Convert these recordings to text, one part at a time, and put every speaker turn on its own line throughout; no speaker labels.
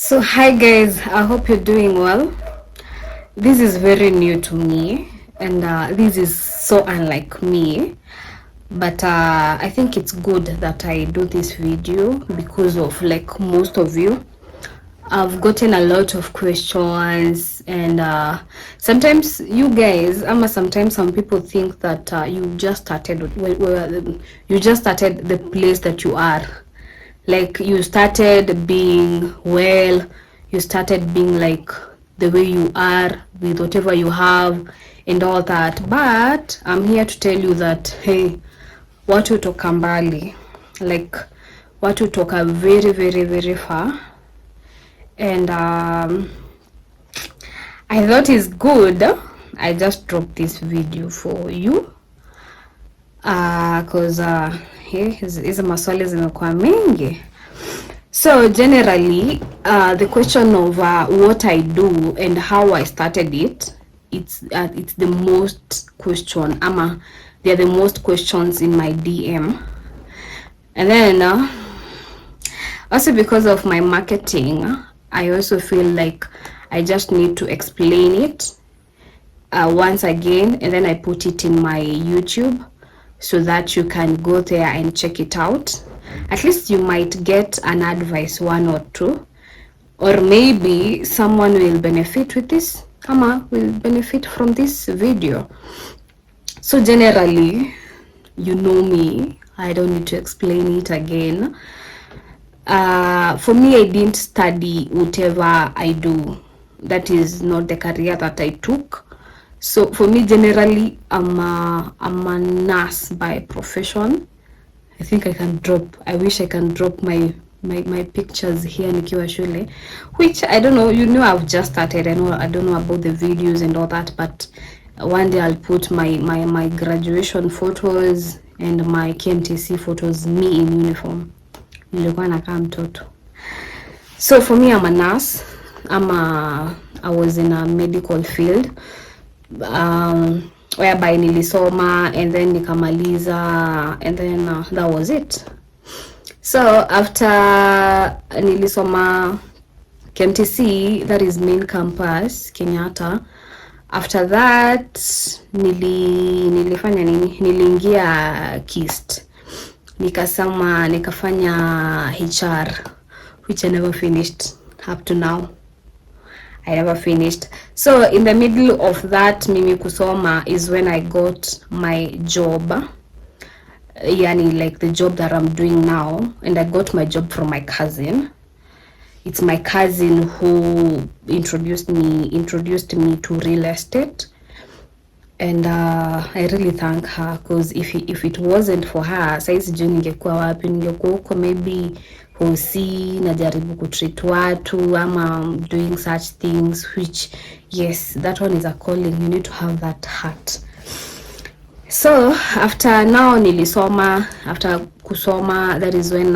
So hi guys, I hope you're doing well. This is very new to me, and this is so unlike me, but I think it's good that I do this video because of like most of you. I've gotten a lot of questions, and sometimes you guys, sometimes some people think that you just started the place that you are. Like you started being well, you started being like the way you are with whatever you have and all that, but I'm here to tell you that hey, watu toka mbali, like watu toka very very very far, and I thought it's good I just dropped this video for you cause hizi maswali zimekuwa mengi. So generally the question of what I do and how I started it's the most question, they are the most questions in my DM. And then also because of my marketing, I also feel like I just need to explain it once again, and then I put it in my YouTube so that you can go there and check it out. At least you might get an advice, one or two, or maybe someone will benefit with this, will benefit from this video. So generally, you know me, I don't need to explain it again. For me, I didn't study whatever I do. That is not the career that I took. So for me, generally, I'm a nurse by profession. I think I wish I can drop my pictures here nikiwa shule, which I don't know, I've just started. I don't know about the videos and all that, but one day I'll put my graduation photos and my KMTC photos, me in uniform. Nilikuwa nakaa mtoto. So for me, I'm a nurse. I was in a medical field whereby nilisoma and then nikamaliza, and then that was it. So after nilisoma KMTC, that is main campus Kenyatta, after that nilifanya nini, niliingia KIST, nikafanya HR, which I never finished up to now. I never finished. So in the middle of that mimi kusoma is when I got my job, yani like the job that I'm doing now, and I got my job from my cousin. It's my cousin who introduced me to real estate, and I really thank her, because if it wasn't for her, saizi juu ningekuwa wapi? Ningekuwa huko maybe hosi najaribu kutreat watu ama doing such things, which yes, that one is a calling. You need to have that heart. So after kusoma, that is when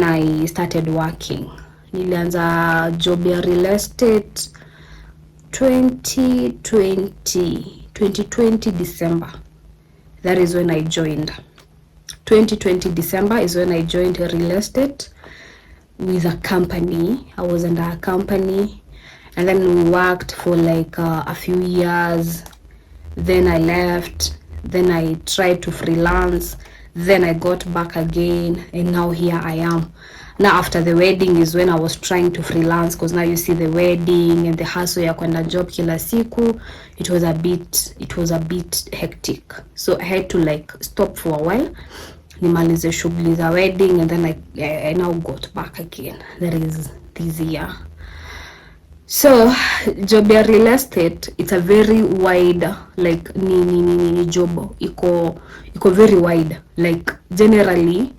I started working. Nilianza job ya real estate 2020 December. That is when I joined. 2020 December is when I joined real estate with a company. I was under a company, and then we worked for like a few years. Then I left. Then I tried to freelance. Then I got back again, and now here I am. Now after the wedding is when I was trying to freelance, because now you see the wedding and the hustle ya kwenda job kila siku, it was a bit hectic. So I had to like stop for a while, nimalize shughuli za wedding, and then I now got back again. That is this year. So job ya real estate, it's a very wide, like ni job iko very wide, like generally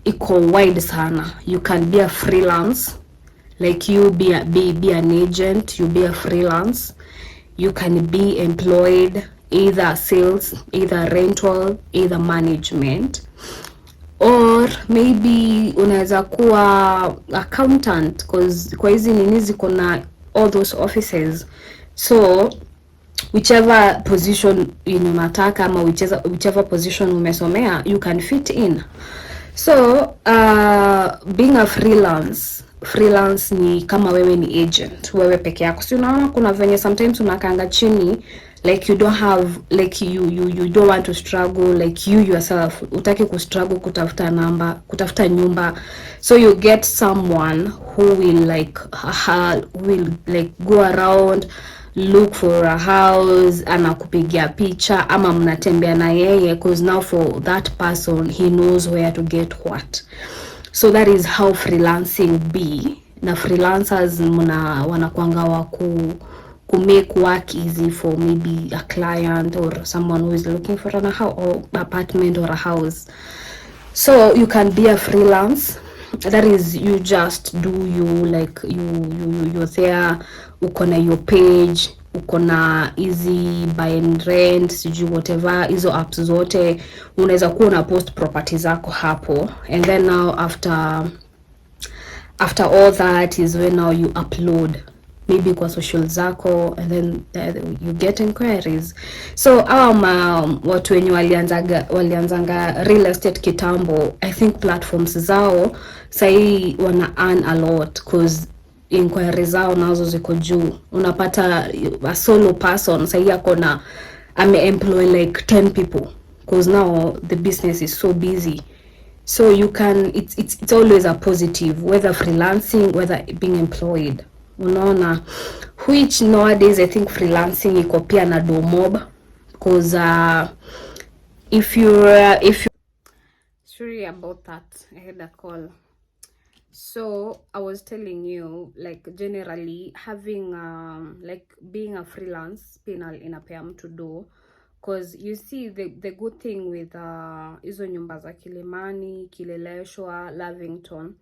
iko wide sana. You can be a freelance, like you be an agent, you be a freelance. You can be employed, either sales, either rental, either management, or maybe unaweza kuwa accountant, because kwa hizi nini ziko na all those offices. So whichever position unataka ama whichever position umesomea, you can fit in. So being a freelance ni kama wewe ni agent, wewe peke yako. Si unaona kuna venye sometimes unakanga chini, like you don't have, like you don't want to struggle, like you yourself utaki kustruggle kutafuta nyumba, so you get someone who will like go around, look for a house, anakupigia picha ama mnatembea na yeye, cause now for that person he knows where to get what. So that is how freelancing be. Na freelancers wanakuanga wa ku make work easy for maybe a client or someone who is looking for an house or apartment or a house. So you can be a freelance, that is you just do you, like you're there, uko na your page, uko na easy buy and rent, siju whatever, hizo apps zote unaweza kuwa una post property zako hapo, and then now after all that is when now you upload maybe kwa social zako, and then you get inquiries. So watu wenye walianzanga real estate kitambo, I think platforms zao sahi wana earn a lot, cause inquiries zao nazo ziko juu. Unapata a solo person sahi akona employ like 10 people, cause now the business is so busy. So you can, it's always a positive, whether freelancing, whether being employed. Unaona, which nowadays I think freelancing iko pia na do mob, because if you sorry about that, I had a call. So I was telling you, like generally having like being a freelance penal inapea mtu do, because you see the good thing with hizo nyumba za Kilimani, Kileleshwa, Lavington,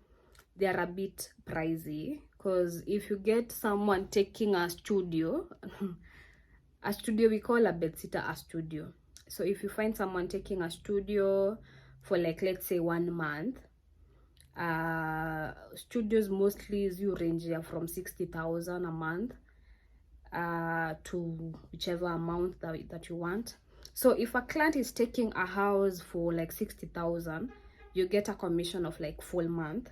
they are a bit pricey, because if you get someone taking a studio a studio, we call a bedsitter a studio. So if you find someone taking a studio for like, let's say 1 month, studios mostly you range from 60,000 a month to whichever amount that you want. So if a client is taking a house for like 60,000, you get a commission of like full month,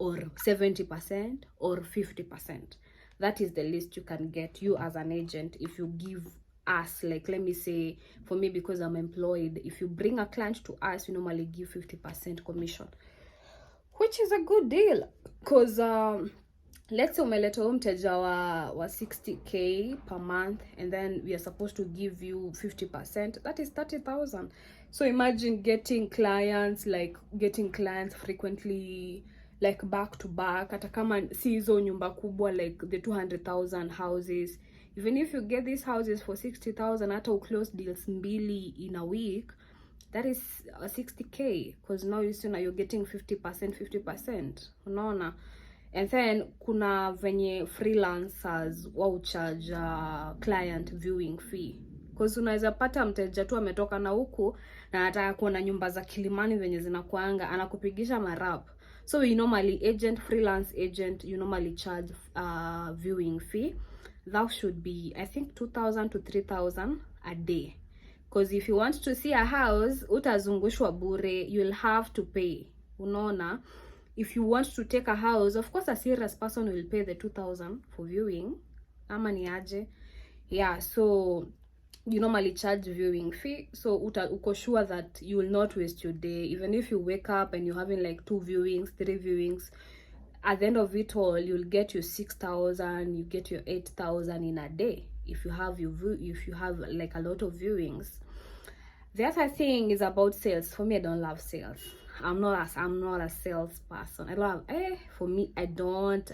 or 70% or 50%. That is the least you can get, you as an agent, if you give us, like let me say for me, because I'm employed, if you bring a client to us, you normally give 50% commission, which is a good deal, because let's say umeleta mteja wa 60k per month, and then we are supposed to give you 50%, that is 30,000. So imagine getting clients frequently, like back to back, hata kama si hizo nyumba kubwa like the 200,000 houses. Even if you get these houses for 60,000, hata close deals mbili in a week, that is 60k, because now you're getting 50%. Unaona? And then kuna venye freelancers wao charge client viewing fee, because unaweza pata mteja tu ametoka na huku na anataka kuona nyumba za Kilimani venye zinakuanga, anakupigisha marap. So we normally freelance agent, you normally charge viewing fee. That should be, I think, 2,000 to 3,000 a day. Because if you want to see a house, utazungushwa bure, you'll have to pay. Unaona? If you want to take a house, of course a serious person will pay the 2,000 for viewing. Ama ni aje? Yeah, so you normally charge viewing fee, so uko sure that you will not waste your day. Even if you wake up and you're having like 2 viewings, 3 viewings, at the end of it all, you'll get your 6,000, you get your 8,000 in a day if you have like a lot of viewings. The other thing is about sales. For me, I don't love sales. I'm not a sales person. I love for me, I don't.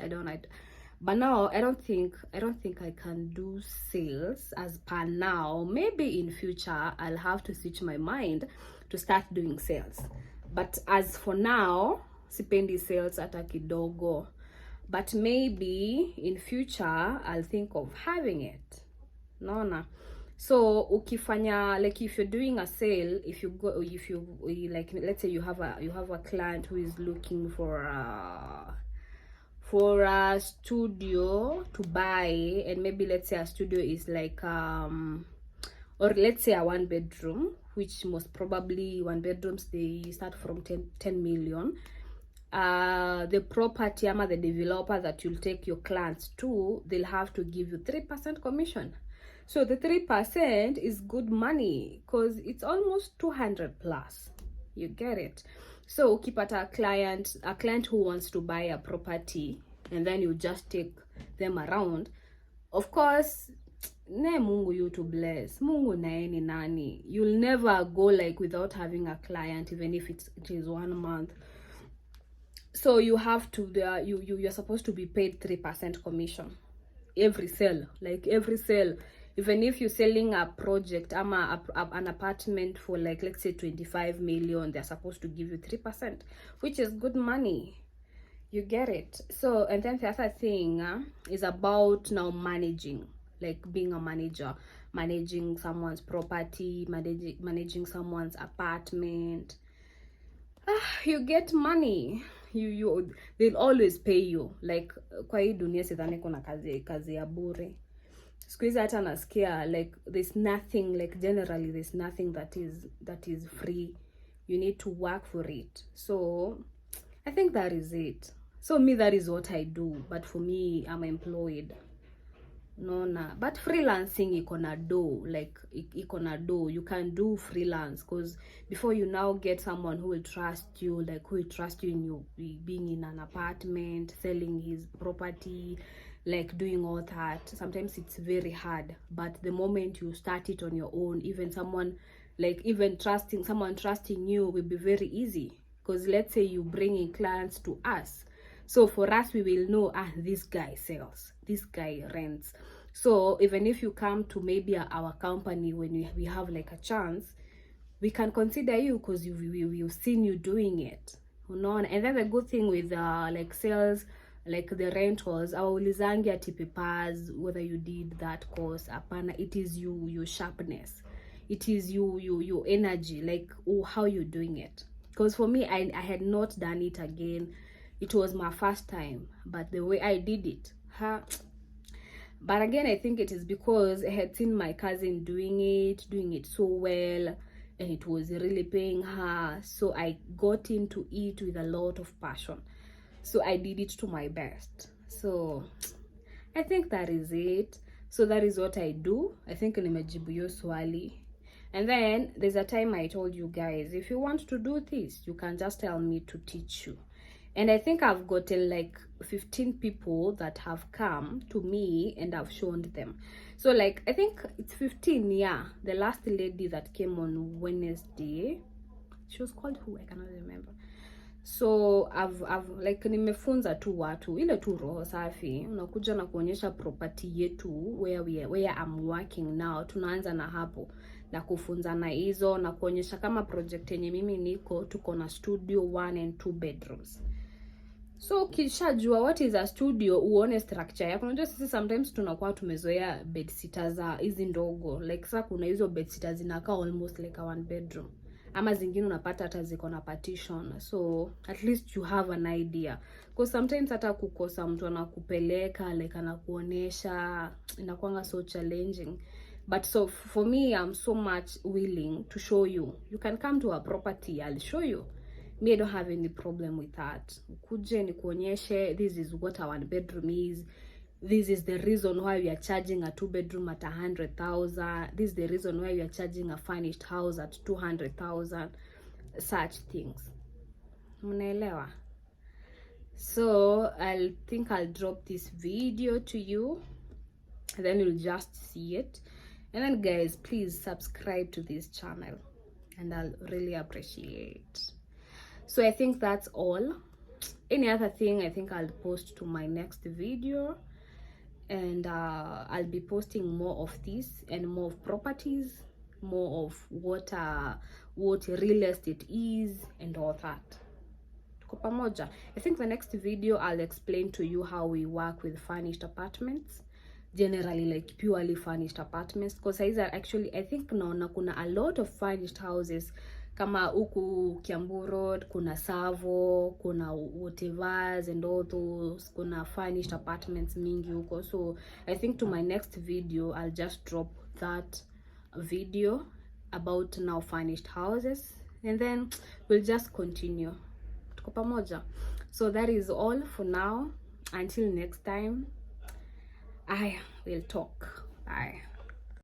But now I don't think I can do sales as per now. Maybe in future I'll have to switch my mind to start doing sales. But as for now, sipendi sales hata kidogo. But maybe in future I'll think of having it. Naona. So ukifanya, like if you're doing a sale, if you like, let's say you have a client who is looking for a studio to buy, and maybe let's say a studio is like or let's say a 1 bedroom, which most probably 1 bedrooms they start from 10 million. The property ama the developer that you'll take your clients to, they'll have to give you 3% commission. So the 3% is good money because it's almost 200 plus. You get it? So ukipata a client who wants to buy a property and then you just take them around, of course, ne Mungu you to bless. Mungu nae ni nani. You'll never go like without having a client, even if it is 1 month. So you have to you're supposed to be paid 3% commission every sale, like every sale. Even if you're selling a project an apartment for like, let's say 25 million, they're supposed to give you 3%, which is good money. You get it? So, and then the other thing is about now managing, like being a manager, managing someone's property, managing someone's apartment. You get money. They'll always pay you. Like kwa hii dunia sidhani kuna kazi ya bure. Siku hizi hata nasikia like there's nothing, like generally there's nothing that is free. You need to work for it. So I think that is it. So me, that is what I do, but for me I'm employed. No, but freelancing iko na do, like iko na do. You can do freelance because before you now get someone who will trust you, like who will trust you in you being in an apartment, selling his property, like doing all that, sometimes it's very hard. But the moment you start it on your own, even someone trusting you will be very easy. Because let's say you bring in clients to us, so for us, we will know, this guy sells, this guy rents. So even if you come to maybe our company when we have like a chance, we can consider you because we've seen you doing it. You know? And then the good thing with like sales, like the rentals, awulizangi ati papers, whether you did that course, apana, it is your sharpness. It is your energy, like how you're doing it. Because for me, I had not done it again. It was my first time, but the way I did it, but again, I think it is because I had seen my cousin doing it so well, and it was really paying her. So I got into it with a lot of passion. So I did it to my best. So I think that is it. So that is what I do. I think nimejibu hiyo swali. And then there's a time I told you guys, if you want to do this, you can just tell me to teach you. And I think I've gotten like 15 people that have come to me and I've shown them. So like, I think it's 15, yeah. The last lady that came on Wednesday, she was called who? I cannot remember. So I've like nimefunza tu watu ile tu roho safi, unakuja na kuonyesha property yetu where I'm working now. Tunaanza na hapo na kufunza na hizo na kuonyesha kama project yenye mimi niko, tuko na studio 1 and 2 bedrooms. So kishajua what is a studio, uone structure yako. Unajua sisi sometimes tunakuwa tumezoea bed sitters za hizi ndogo, like sasa kuna hizo bed sitters zinakaa almost like a 1 bedroom, ama zingine unapata hata ziko na partition. So at least you have an idea, because sometimes hata kukosa mtu anakupeleka like anakuonesha inakuanga so challenging. But so for me, I'm so much willing to show you. You can come to a property, I'll show you. Me, I don't have any problem with that. Ukuje ni kuonyeshe, this is what our 1 bedroom is. This is the reason why we are charging a 2 bedroom at 100,000. This is the reason why we are charging a furnished house at 200,000. Such things. Mnaelewa? So I think I'll drop this video to you, and then you'll just see it. And then guys, please subscribe to this channel, and I'll really appreciate. So I think that's all. Any other thing, I think I'll post to my next video, and I'll be posting more of this and more of properties, more of what real estate is and all that. Tuko pamoja. I think the next video I'll explain to you how we work with furnished apartments, generally like purely furnished apartments, because actually I think naona kuna a lot of furnished houses kama huku Kiambu Road, kuna Savo, kuna whatevers and all those, kuna furnished apartments mingi huko. So I think to my next video I'll just drop that video about now furnished houses, and then we'll just continue. Tuko pamoja. So that is all for now. Until next time, I will talk. Bye.